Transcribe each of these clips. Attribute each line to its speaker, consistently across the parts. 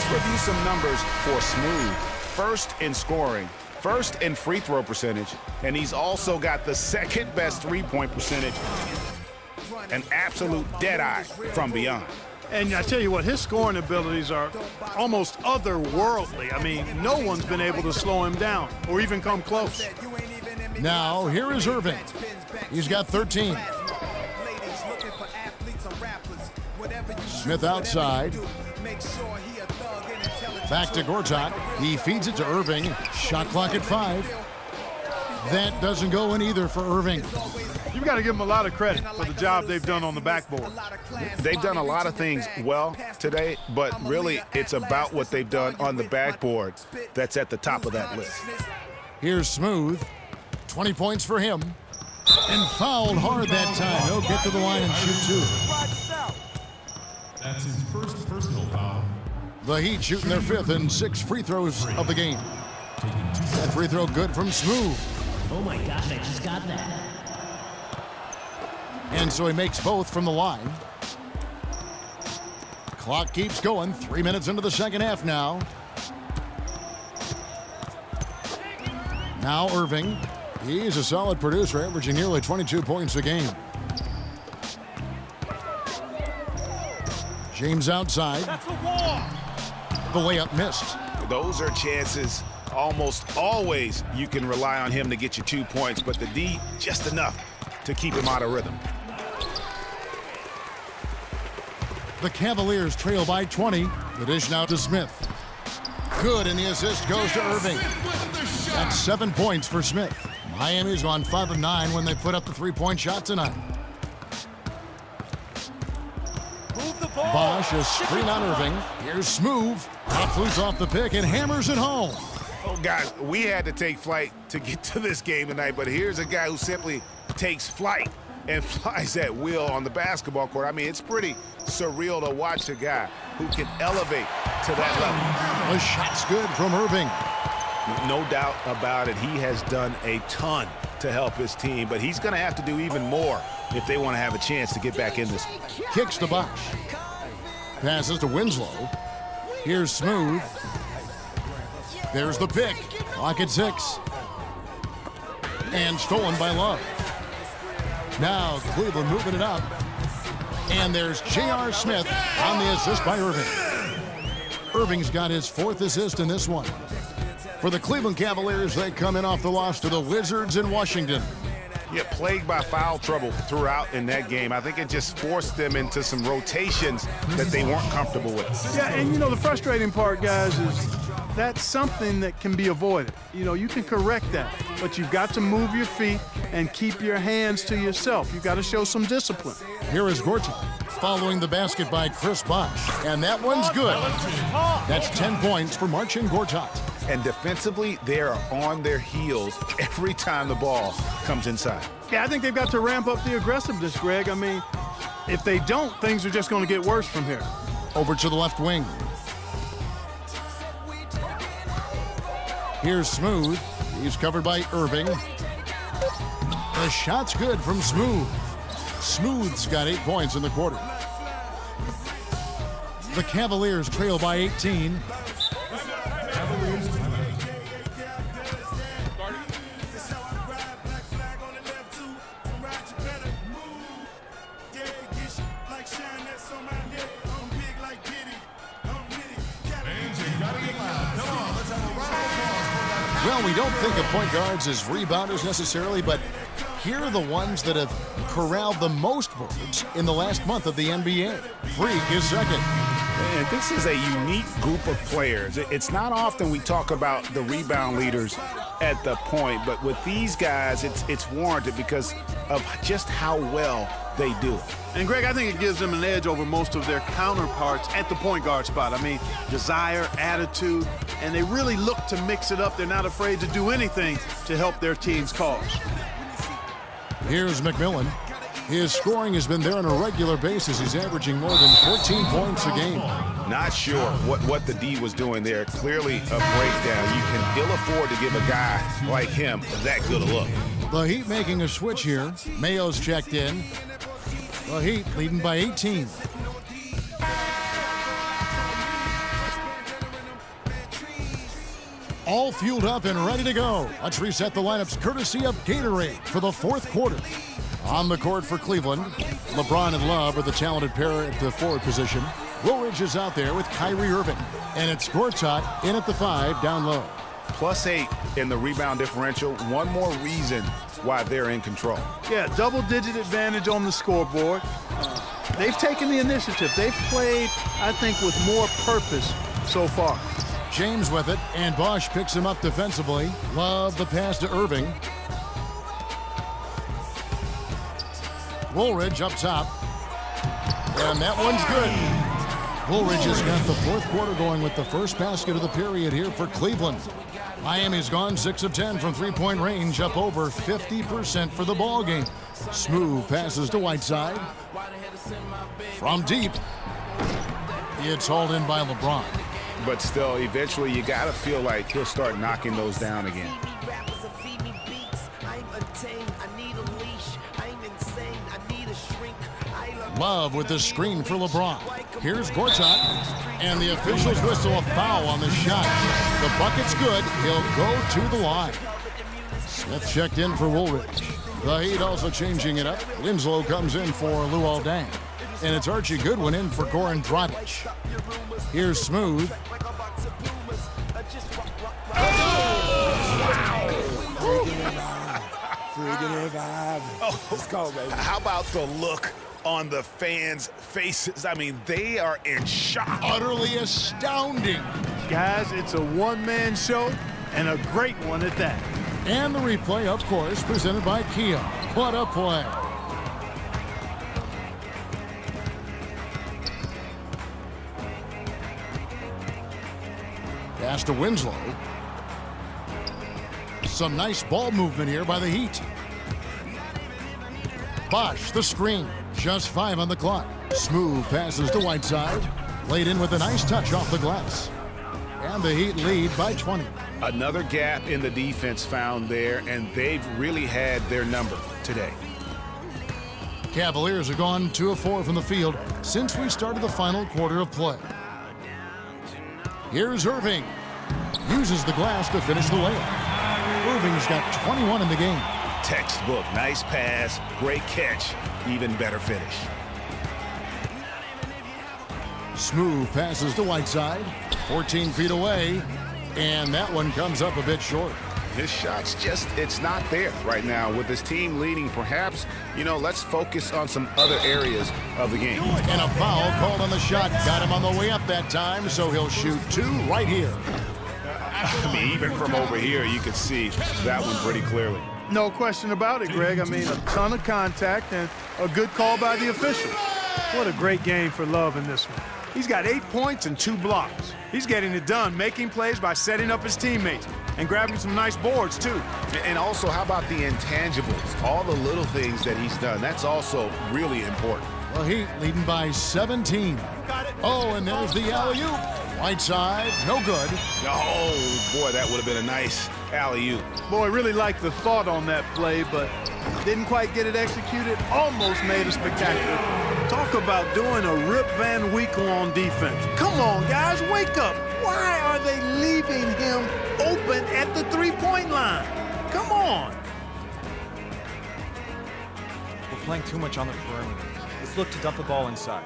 Speaker 1: Let's review some numbers for Smooth. First in scoring, first in free throw percentage, and he's also got the second best three-point percentage. An absolute dead-eye from beyond.
Speaker 2: And I tell you what, his scoring abilities are almost otherworldly. I mean, no one's been able to slow him down or even come close.
Speaker 3: Now, here is Irving. He's got 13. Smith outside. Back to Gortat. He feeds it to Irving. Shot clock at 5. That doesn't go in either for Irving.
Speaker 2: You've got to give them a lot of credit for the job they've done on the backboard.
Speaker 1: They've done a lot of things well today, but really it's about what they've done on the backboard that's at the top of that list.
Speaker 3: Here's Smooth. 20 points for him. And fouled hard that time. He'll get to the line and shoot 2.
Speaker 4: That's his first personal foul.
Speaker 3: The Heat shooting their 5th and 6th free throws of the game. That free throw good from Smooth.
Speaker 5: Oh my gosh, I just got that.
Speaker 3: And so he makes both from the line. Clock keeps going. 3 minutes into the second half now. Now Irving. He's a solid producer, averaging nearly 22 points a game. James outside. The layup missed.
Speaker 1: Those are chances. Almost always you can rely on him to get you 2 points, but the D just enough to keep him out of rhythm.
Speaker 3: The Cavaliers trail by 20. The dish now to Smith. Good, and the assist goes to Irving. That's 7 points for Smith. Miami's on 5 of 9 when they put up the three-point shot tonight. Bosch, a screen on Irving. Here's Smooth. Pops loose off the pick and hammers it home.
Speaker 1: Oh, guys, we had to take flight to get to this game tonight, but here's a guy who simply takes flight and flies at will on the basketball court. I mean, it's pretty surreal to watch a guy who can elevate to that level.
Speaker 3: The shot's good from Irving.
Speaker 1: No doubt about it. He has done a ton to help his team, but he's going to have to do even more if they want to have a chance to get back in this.
Speaker 3: Kicks to Bosch. Passes to Winslow. Here's Smooth. There's the pick. Clock at 6. And stolen by Love. Now Cleveland moving it up. And there's J.R. Smith on the assist by Irving. Irving's got his 4th assist in this one. For the Cleveland Cavaliers, they come in off the loss to the Wizards in Washington.
Speaker 1: Yeah, plagued by foul trouble throughout in that game. I think it just forced them into some rotations that they weren't comfortable with.
Speaker 2: Yeah, and you know, the frustrating part, guys, is that's something that can be avoided. You know, you can correct that, but you've got to move your feet and keep your hands to yourself. You've got to show some discipline.
Speaker 3: Here is Gortat following the basket by Chris Bosh, and that one's good. That's 10 points for Marcin Gortat.
Speaker 1: And defensively, they are on their heels every time the ball comes inside.
Speaker 2: Yeah, I think they've got to ramp up the aggressiveness, Greg. I mean, if they don't, things are just going to get worse from here.
Speaker 3: Over to the left wing. Here's Smooth. He's covered by Irving. The shot's good from Smooth. Smooth's got 8 points in the quarter. The Cavaliers trail by 18. Well, we don't think of point guards as rebounders necessarily, but here are the ones that have corralled the most boards in the last month of the NBA. Freak is second.
Speaker 1: And this is a unique group of players. It's not often we talk about the rebound leaders at the point, but with these guys, it's warranted because of just how well they do it.
Speaker 2: And Greg, I think it gives them an edge over most of their counterparts at the point guard spot. I mean, desire, attitude, and they really look to mix it up. They're not afraid to do anything to help their team's cause.
Speaker 3: Here's McMillan. His scoring has been there on a regular basis. He's averaging more than 14 points a game.
Speaker 1: Not sure what the D was doing there. Clearly a breakdown. You can ill afford to give a guy like him that good a look.
Speaker 3: The Heat making a switch here. Mayo's checked in. The Heat leading by 18. all fueled up and ready to go. Let's reset the lineups courtesy of Gatorade for the fourth quarter. On the court for Cleveland, LeBron and Love are the talented pair at the forward position. Woolridge is out there with Kyrie Irving. And it's Gortat in at the 5 down low.
Speaker 1: +8 in the rebound differential. One more reason why they're in control.
Speaker 2: Yeah, double-digit advantage on the scoreboard. They've taken the initiative. They've played, I think, with more purpose so far.
Speaker 3: James with it, and Bosch picks him up defensively. Love the pass to Irving. Woolridge up top. And that one's good. Woolridge has got the fourth quarter going with the first basket of the period here for Cleveland. Miami's gone 6 of 10 from three-point range, up over 50% for the ball game. Smooth passes to Whiteside. From deep, it's hauled in by LeBron.
Speaker 1: But still, eventually, you got to feel like he'll start knocking those down again.
Speaker 3: Love with the screen for LeBron. Here's Gortat, and the officials whistle a foul on the shot. The bucket's good. He'll go to the line. Smith checked in for Woolridge. The Heat also changing it up. Winslow comes in for Luol Deng. And it's Archie Goodwin in for Goran Dragic. Here's Smooth.
Speaker 1: Let's go, baby. How about the look on the fans' faces? I mean, they are in shock.
Speaker 3: Utterly astounding.
Speaker 2: Guys, it's a one-man show, and a great one at that.
Speaker 3: And the replay, of course, presented by Kia. What a play. Pass to Winslow. Some nice ball movement here by the Heat. Bosch, the screen. Just 5 on the clock. Smooth passes to Whiteside. Laid in with a nice touch off the glass. And the Heat lead by 20.
Speaker 1: Another gap in the defense found there, and they've really had their number today.
Speaker 3: Cavaliers have gone 2 of 4 from the field since we started the final quarter of play. Here's Irving. Uses the glass to finish the layup. Irving's got 21 in the game.
Speaker 1: Textbook. Nice pass. Great catch. Even better finish.
Speaker 3: Smooth passes to Whiteside. 14 feet away. And that one comes up a bit short.
Speaker 1: His shot's just, it's not there right now. With his team leading, perhaps, let's focus on some other areas of the game.
Speaker 3: And a foul called on the shot. Got him on the way up that time, so he'll shoot 2 right here.
Speaker 1: I mean, even from over here, you can see that one pretty clearly.
Speaker 2: No question about it, Greg. I mean, a ton of contact and a good call by the officials. What a great game for Love in this one. He's got 8 points and 2 blocks. He's getting it done, making plays by setting up his teammates and grabbing some nice boards, too.
Speaker 1: And also, how about the intangibles? All the little things that he's done. That's also really important.
Speaker 3: The Heat leading by 17. Oh, and there's the alley-oop. Whiteside, no good.
Speaker 1: Oh, boy, that would have been a nice alley-oop.
Speaker 2: Boy, really liked the thought on that play, but didn't quite get it executed. Almost made a spectacular. Talk about doing a Rip Van Winkle on defense. Come on, guys, wake up. Why are they leaving him open at the three-point line? Come on.
Speaker 6: We're playing too much on the perimeter. Let's look to dump the ball inside.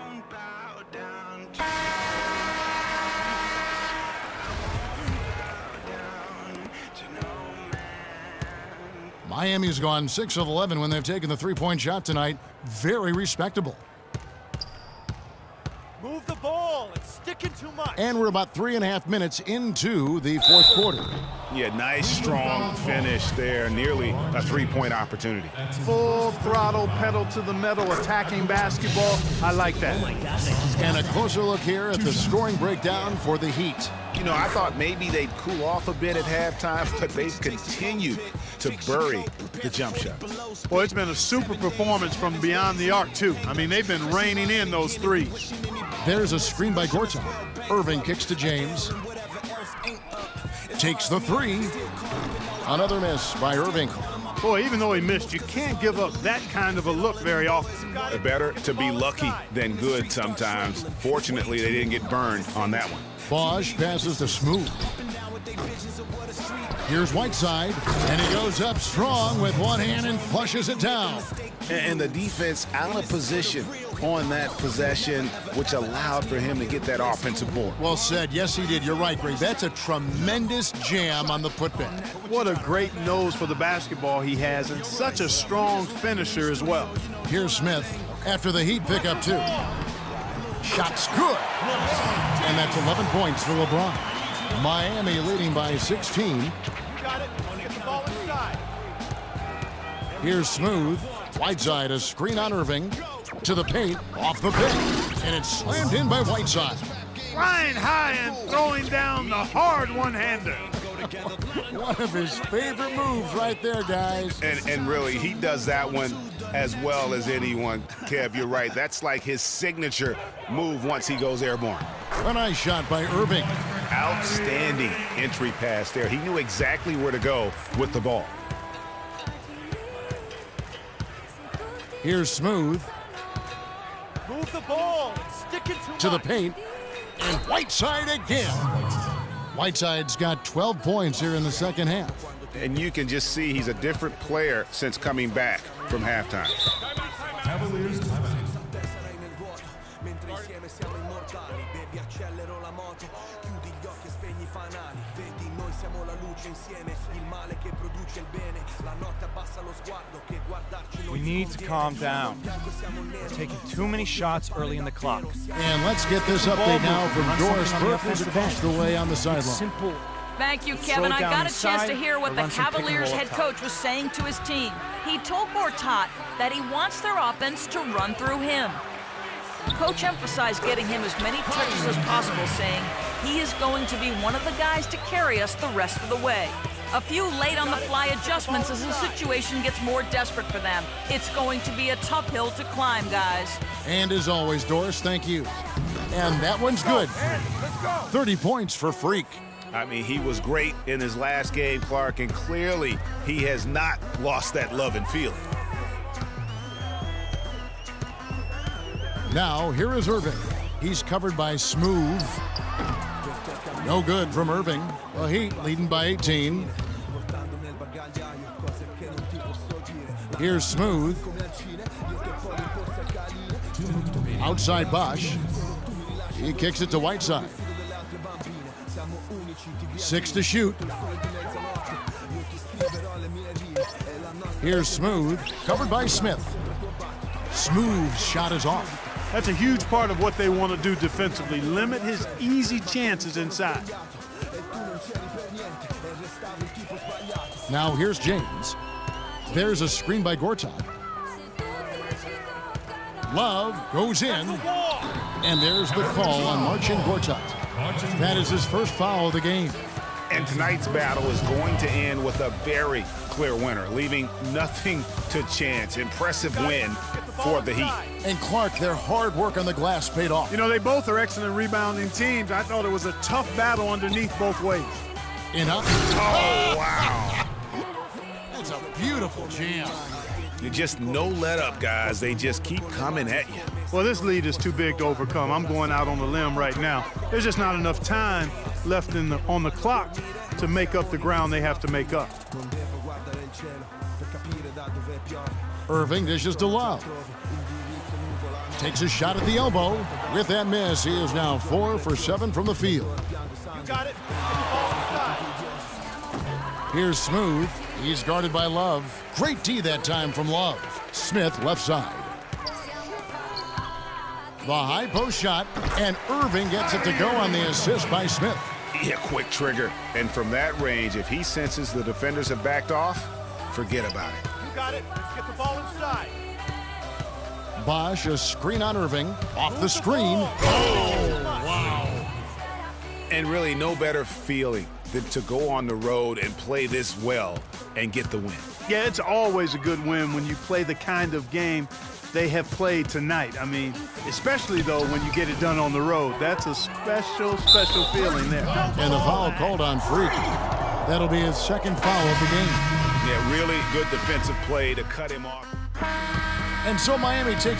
Speaker 3: Miami's gone 6 of 11 when they've taken the three-point shot tonight. Very respectable.
Speaker 6: Move the ball. It's sticking too much.
Speaker 3: And we're about 3.5 minutes into the fourth quarter.
Speaker 1: Yeah, nice, strong finish there. Nearly a three-point opportunity.
Speaker 2: Full throttle, pedal to the metal, attacking basketball. I like that.
Speaker 5: Oh my gosh, I just got
Speaker 3: And a closer look here at the scoring breakdown for the Heat.
Speaker 1: I thought maybe they'd cool off a bit at halftime, but they've continued to bury the jump shot.
Speaker 2: Well, it's been a super performance from beyond the arc, too. I mean, they've been raining in those threes.
Speaker 3: There's a screen by Gortat. Irving kicks to James. Takes the 3. Another miss by Irving.
Speaker 2: Boy, even though he missed, you can't give up that kind of a look very often.
Speaker 1: Better to be lucky than good sometimes. Fortunately, they didn't get burned on that one.
Speaker 3: Bosch passes to Smooth. Here's Whiteside, and he goes up strong with one hand and flushes it down.
Speaker 1: And the defense out of position on that possession, which allowed for him to get that offensive board.
Speaker 3: Well said. Yes, he did. You're right, Greg. That's a tremendous jam on the putback.
Speaker 2: What a great nose for the basketball he has, and such a strong finisher as well.
Speaker 3: Here's Smith after the Heat pick up 2. Shot's good. And that's 11 points for LeBron. Miami leading by 16. Here's Smooth. Whiteside, a screen on Irving. To the paint, off the pick. And it's slammed in by Whiteside.
Speaker 2: Flying high and throwing down the hard one-hander.
Speaker 3: One of his favorite moves right there, guys.
Speaker 1: And really, he does that one as well as anyone. Kev, you're right. That's like his signature move once he goes airborne.
Speaker 3: A nice shot by Irving.
Speaker 1: Outstanding entry pass there. He knew exactly where to go with the ball.
Speaker 3: Here's Smooth.
Speaker 6: Move the ball. Stick it
Speaker 3: To the paint. And Whiteside again. Whiteside's got 12 points here in the second half.
Speaker 1: And you can just see he's a different player since coming back from halftime.
Speaker 4: Cavaliers timeout.
Speaker 6: We need to calm down. We're taking too many shots early in the clock.
Speaker 3: And let's get this update now from Doris Burke, who's across the way on the sideline.
Speaker 6: Simple.
Speaker 7: Thank you,
Speaker 6: Slow
Speaker 7: Kevin. I
Speaker 6: down
Speaker 7: got a
Speaker 6: inside,
Speaker 7: chance to hear
Speaker 6: or
Speaker 7: what the
Speaker 6: run some pick and
Speaker 7: Cavaliers
Speaker 6: roll
Speaker 7: head
Speaker 6: up top.
Speaker 7: coach was saying to his team. He told Gortat that he wants their offense to run through him. Coach emphasized getting him as many touches as possible, saying he is going to be one of the guys to carry us the rest of the way. A few late-on-the-fly adjustments as the situation gets more desperate for them. It's going to be a tough hill to climb, guys.
Speaker 3: And as always, Doris, thank you. And that one's good. 30 points for Freak.
Speaker 1: I mean, he was great in his last game, Clark, and clearly he has not lost that love and feeling.
Speaker 3: Now, here is Irving. He's covered by Smooth. No good from Irving. The Heat leading by 18. Here's Smooth. Outside Bosch. He kicks it to Whiteside. 6 to shoot. Here's Smooth. Covered by Smith. Smooth's shot is off.
Speaker 2: That's a huge part of what they want to do defensively. Limit his easy chances inside.
Speaker 3: Now here's James. There's a screen by Gortat. Love goes in. And there's the call on Marcin Gortat. That is his first foul of the game.
Speaker 1: And tonight's battle is going to end with a very clear winner, leaving nothing to chance. Impressive win for the Heat.
Speaker 3: And Clark, their hard work on the glass paid off.
Speaker 2: You know, they both are excellent rebounding teams. I thought it was a tough battle underneath both ways.
Speaker 3: Enough.
Speaker 1: Oh, wow.
Speaker 3: That's a beautiful jam.
Speaker 1: You just no let up, guys. They just keep coming at you.
Speaker 2: Well, this lead is too big to overcome. I'm going out on the limb right now. There's just not enough time left on the clock to make up the ground they have to make up.
Speaker 3: Irving dishes to Love. Takes a shot at the elbow. With that miss, he is now 4 for 7 from the field.
Speaker 6: You got it.
Speaker 3: Here's Smooth. He's guarded by Love. Great D that time from Love. Smith left side. The high post shot, and Irving gets it to go on the assist by Smith.
Speaker 1: Yeah, quick trigger. And from that range, if he senses the defenders have backed off, forget about it.
Speaker 6: You got it. Let's get the ball inside.
Speaker 3: Bosch, a screen on Irving. Off the screen. Oh, wow.
Speaker 1: And really no better feeling than to go on the road and play this well and get the win.
Speaker 2: Yeah, it's always a good win when you play the kind of game they have played tonight. I mean, especially, though, when you get it done on the road. That's a special, special feeling there.
Speaker 3: And the foul called on Freak. That'll be his second foul of the game.
Speaker 1: Yeah, really good defensive play to cut him off.
Speaker 3: And so Miami takes